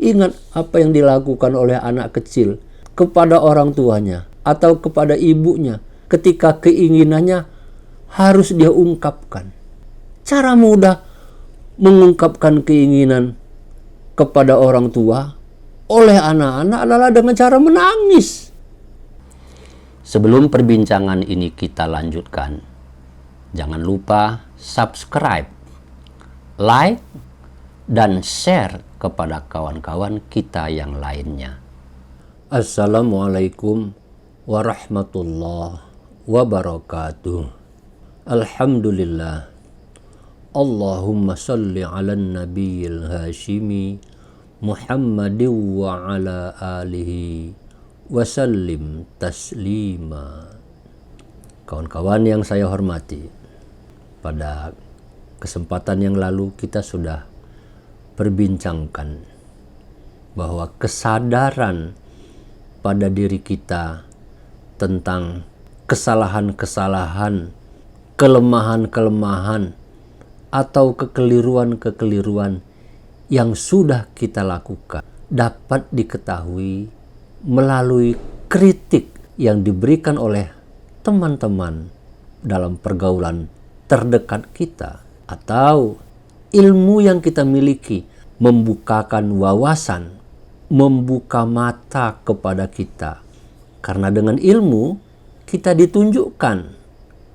Ingat apa yang dilakukan oleh anak kecil kepada orang tuanya atau kepada ibunya ketika keinginannya harus dia ungkapkan. Cara mudah mengungkapkan keinginan kepada orang tua oleh anak-anak adalah dengan cara menangis. Sebelum perbincangan ini kita lanjutkan, jangan lupa subscribe, like, dan share kepada kawan-kawan kita yang lainnya. Assalamualaikum warahmatullahi wabarakatuh. Alhamdulillah. Allahumma salli ala nabiyil hashimi Muhammadin wa ala alihi wasallim taslima. Kawan-kawan yang saya hormati, pada kesempatan yang lalu kita sudah perbincangkan bahwa kesadaran pada diri kita tentang kesalahan-kesalahan, kelemahan-kelemahan, atau kekeliruan-kekeliruan yang sudah kita lakukan dapat diketahui melalui kritik yang diberikan oleh teman-teman dalam pergaulan terdekat kita, atau ilmu yang kita miliki membukakan wawasan, membuka mata kepada kita. Karena dengan ilmu kita ditunjukkan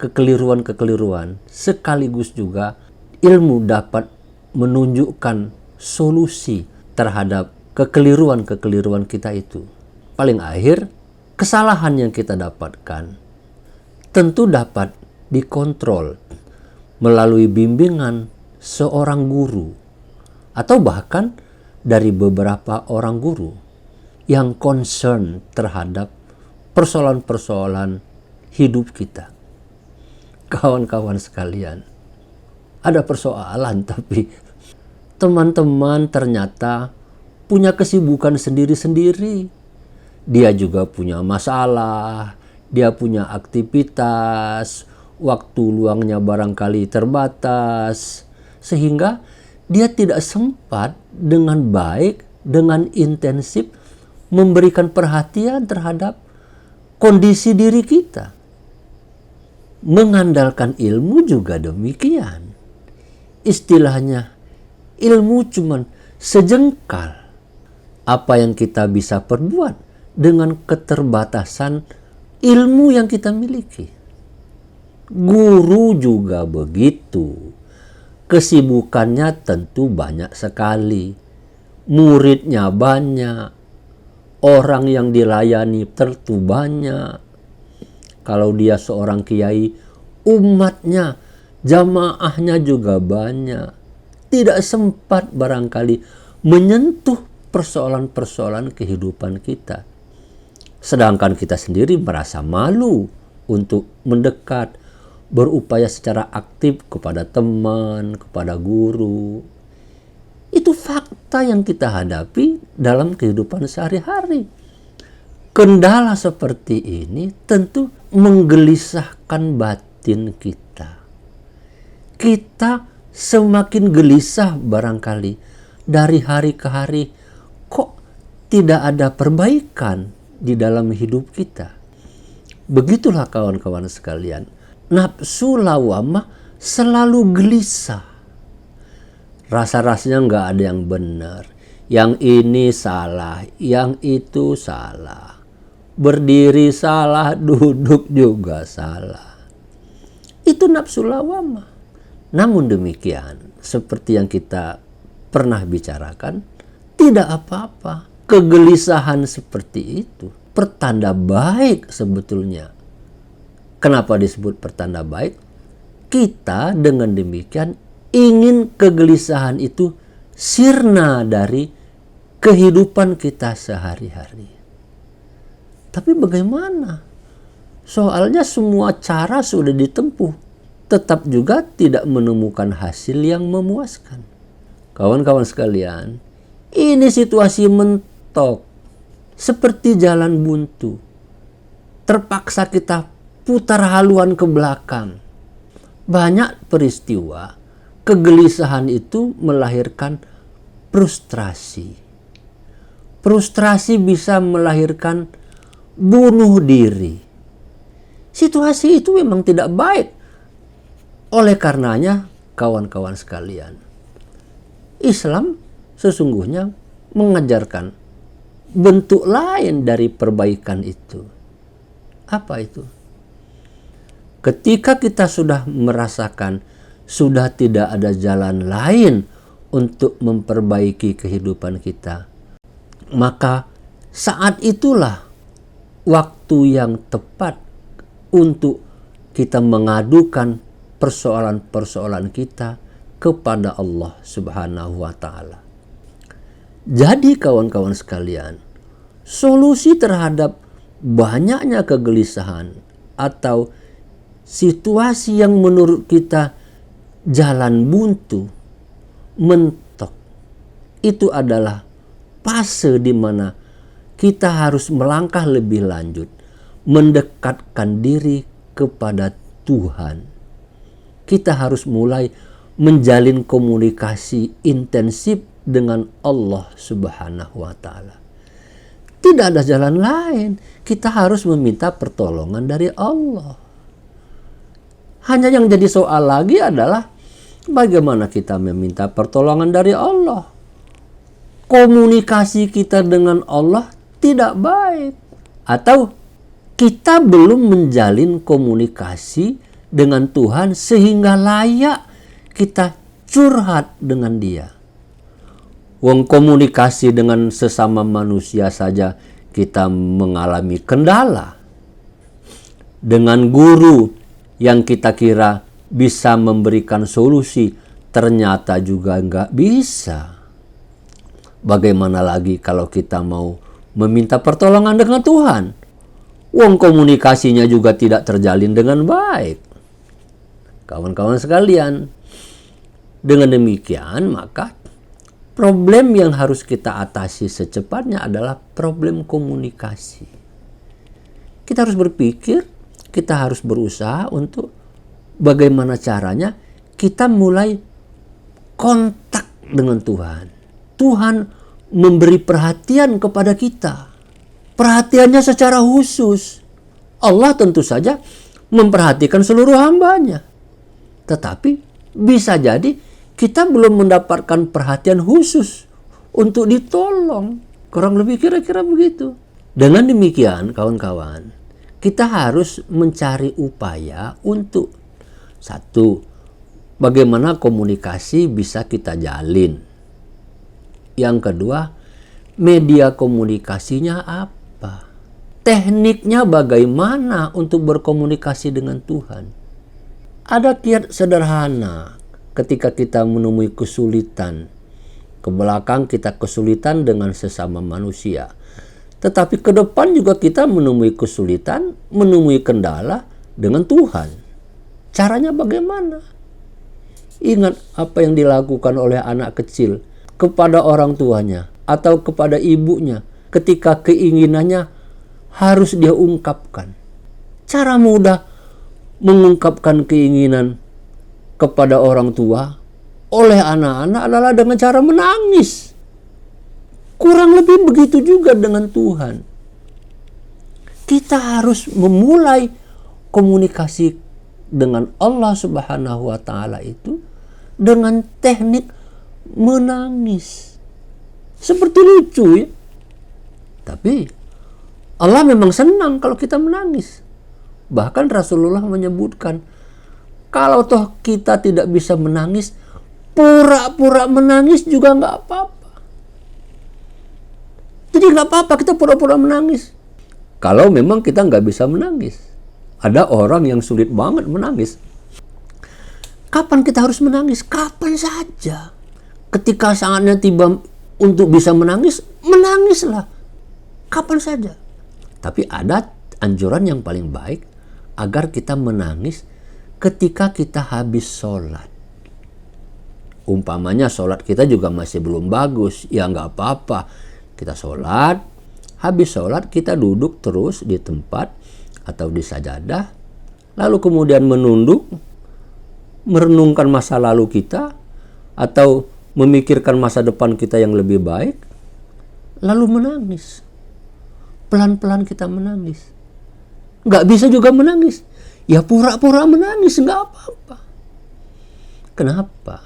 kekeliruan-kekeliruan, sekaligus juga ilmu dapat menunjukkan solusi terhadap kekeliruan-kekeliruan kita itu. Paling akhir, kesalahan yang kita dapatkan tentu dapat dikontrol melalui bimbingan seorang guru atau bahkan dari beberapa orang guru yang concern terhadap persoalan-persoalan hidup kita. Kawan-kawan sekalian, ada persoalan tapi teman-teman ternyata punya kesibukan sendiri-sendiri. Dia juga punya masalah, dia punya aktivitas, waktu luangnya barangkali terbatas, sehingga dia tidak sempat dengan baik, dengan intensif memberikan perhatian terhadap kondisi diri kita. Mengandalkan ilmu juga demikian. Istilahnya, ilmu cuman sejengkal apa yang kita bisa perbuat dengan keterbatasan ilmu yang kita miliki. Guru juga begitu. Kesibukannya tentu banyak sekali. Muridnya banyak. Orang yang dilayani tentu banyak. Kalau dia seorang kiai, umatnya, jamaahnya juga banyak. Tidak sempat barangkali menyentuh persoalan-persoalan kehidupan kita. Sedangkan kita sendiri merasa malu untuk mendekat, berupaya secara aktif kepada teman, kepada guru. Itu fakta yang kita hadapi dalam kehidupan sehari-hari. Kendala seperti ini tentu menggelisahkan batin kita. Kita semakin gelisah barangkali dari hari ke hari. Kok tidak ada perbaikan di dalam hidup kita? Begitulah kawan-kawan sekalian. Nafsu lawamah selalu gelisah. Rasa-rasanya nggak ada yang benar. Yang ini salah, yang itu salah. Berdiri salah, duduk juga salah. Itu nafsu lawamah. Namun demikian, seperti yang kita pernah bicarakan, tidak apa-apa. Kegelisahan seperti itu pertanda baik sebetulnya. Kenapa disebut pertanda baik? Kita dengan demikian ingin kegelisahan itu sirna dari kehidupan kita sehari-hari. Tapi bagaimana? Soalnya semua cara sudah ditempuh, tetap juga tidak menemukan hasil yang memuaskan. Kawan-kawan sekalian, ini situasi mentok, seperti jalan buntu. Terpaksa kita putar haluan ke belakang. Banyak peristiwa, kegelisahan itu melahirkan frustrasi. Frustrasi bisa melahirkan bunuh diri. Situasi itu memang tidak baik. Oleh karenanya, kawan-kawan sekalian, Islam sesungguhnya mengajarkan bentuk lain dari perbaikan itu. Apa itu? Ketika kita sudah merasakan sudah tidak ada jalan lain untuk memperbaiki kehidupan kita, maka saat itulah waktu yang tepat untuk kita mengadukan persoalan-persoalan kita kepada Allah Subhanahu wa Ta'ala. Jadi kawan-kawan sekalian, solusi terhadap banyaknya kegelisahan atau situasi yang menurut kita jalan buntu, mentok, itu adalah fase di mana kita harus melangkah lebih lanjut, mendekatkan diri kepada Tuhan. Kita harus mulai menjalin komunikasi intensif dengan Allah Subhanahu wa Ta'ala. Tidak ada jalan lain. Kita harus meminta pertolongan dari Allah. Hanya yang jadi soal lagi adalah bagaimana kita meminta pertolongan dari Allah. Komunikasi kita dengan Allah tidak baik. Atau kita belum menjalin komunikasi dengan Tuhan sehingga layak kita curhat dengan Dia. Wong komunikasi dengan sesama manusia saja kita mengalami kendala. Dengan guru yang kita kira bisa memberikan solusi, ternyata juga nggak bisa. Bagaimana lagi kalau kita mau meminta pertolongan dengan Tuhan? Wong komunikasinya juga tidak terjalin dengan baik. Kawan-kawan sekalian, dengan demikian maka problem yang harus kita atasi secepatnya adalah problem komunikasi. Kita harus berpikir, kita harus berusaha untuk bagaimana caranya kita mulai kontak dengan Tuhan. Tuhan memberi perhatian kepada kita. Perhatiannya secara khusus. Allah tentu saja memperhatikan seluruh hambanya. Tetapi bisa jadi kita belum mendapatkan perhatian khusus untuk ditolong. Kurang lebih kira-kira begitu. Dengan demikian kawan-kawan, kita harus mencari upaya untuk satu, bagaimana komunikasi bisa kita jalin. Yang kedua, media komunikasinya apa? Tekniknya bagaimana untuk berkomunikasi dengan Tuhan? Ada kiat sederhana ketika kita menemui kesulitan. Ke belakang kita kesulitan dengan sesama manusia. Tetapi ke depan juga kita menemui kesulitan, menemui kendala dengan Tuhan. Caranya bagaimana? Ingat apa yang dilakukan oleh anak kecil kepada orang tuanya atau kepada ibunya ketika keinginannya harus dia ungkapkan. Cara mudah mengungkapkan keinginan kepada orang tua oleh anak-anak adalah dengan cara menangis. Kurang lebih begitu juga dengan Tuhan. Kita harus memulai komunikasi dengan Allah Subhanahu wa Ta'ala itu dengan teknik menangis. Seperti lucu ya. Tapi Allah memang senang kalau kita menangis. Bahkan Rasulullah menyebutkan, kalau toh kita tidak bisa menangis, pura-pura menangis juga nggak apa-apa. Jadi nggak apa-apa kita pura-pura menangis. Kalau memang kita nggak bisa menangis. Ada orang yang sulit banget menangis. Kapan kita harus menangis? Kapan saja. Ketika saatnya tiba untuk bisa menangis, menangislah. Kapan saja. Tapi ada anjuran yang paling baik agar kita menangis ketika kita habis sholat. Umpamanya sholat kita juga masih belum bagus, ya nggak apa-apa. Kita sholat, habis sholat kita duduk terus di tempat atau di sajadah, lalu kemudian menunduk, merenungkan masa lalu kita, atau memikirkan masa depan kita yang lebih baik. lalu menangis. Pelan-pelan kita menangis. Nggak bisa juga menangis, ya pura-pura menangis, nggak apa-apa. Kenapa?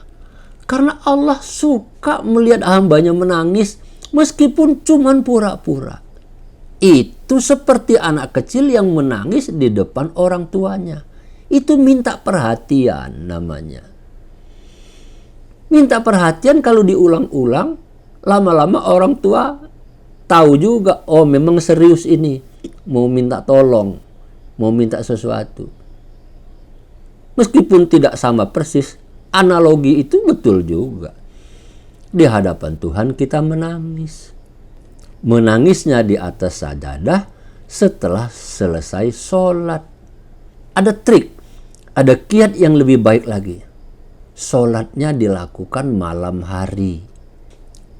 Karena Allah suka melihat hambanya menangis meskipun cuman pura-pura. Itu seperti anak kecil yang menangis di depan orang tuanya. Itu minta perhatian namanya. Minta perhatian kalau diulang-ulang, lama-lama orang tua tahu juga, oh memang serius ini, mau minta tolong, mau minta sesuatu. Meskipun tidak sama persis, analogi itu betul juga. Di hadapan Tuhan kita menangis. Menangisnya di atas sajadah setelah selesai sholat. Ada trik, ada kiat yang lebih baik lagi. Sholatnya dilakukan malam hari.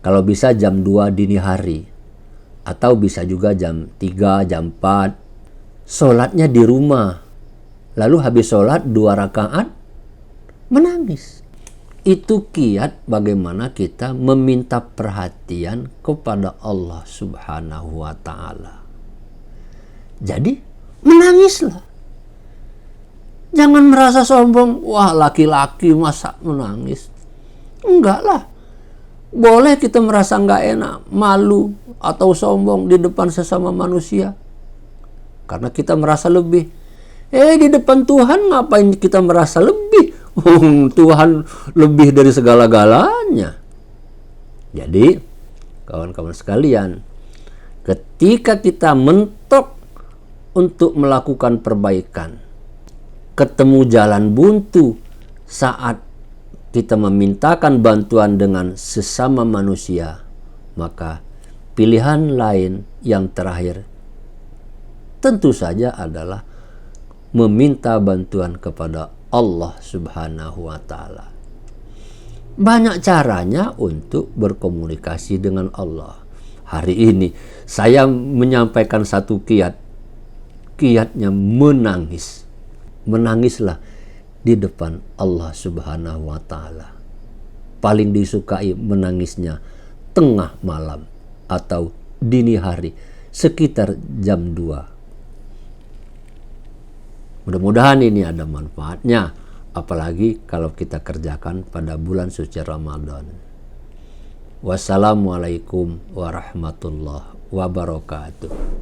Kalau bisa jam 2 dini hari. Atau bisa juga jam 3, jam 4. Sholatnya di rumah. Lalu habis sholat 2 rakaat, menangis. Itu kiat bagaimana kita meminta perhatian kepada Allah Subhanahu wa Ta'ala. Jadi, menangislah. Jangan merasa sombong, wah laki-laki masa menangis. Enggak lah. Boleh kita merasa enggak enak, malu, atau sombong di depan sesama manusia. Karena kita merasa lebih. Di depan Tuhan ngapain kita merasa lebih? Tuhan lebih dari segala-galanya. Jadi, kawan-kawan sekalian, ketika kita mentok untuk melakukan perbaikan, ketemu jalan buntu saat kita memintakan bantuan dengan sesama manusia, maka pilihan lain yang terakhir tentu saja adalah meminta bantuan kepada Allah Subhanahu wa Ta'ala. Banyak caranya untuk berkomunikasi dengan Allah. Hari ini saya menyampaikan satu kiat. Kiatnya menangis. Menangislah di depan Allah Subhanahu wa Ta'ala. Paling disukai menangisnya tengah malam atau dini hari sekitar jam 2. Mudah-mudahan ini ada manfaatnya, apalagi kalau kita kerjakan pada bulan suci Ramadan. Wassalamualaikum warahmatullahi wabarakatuh.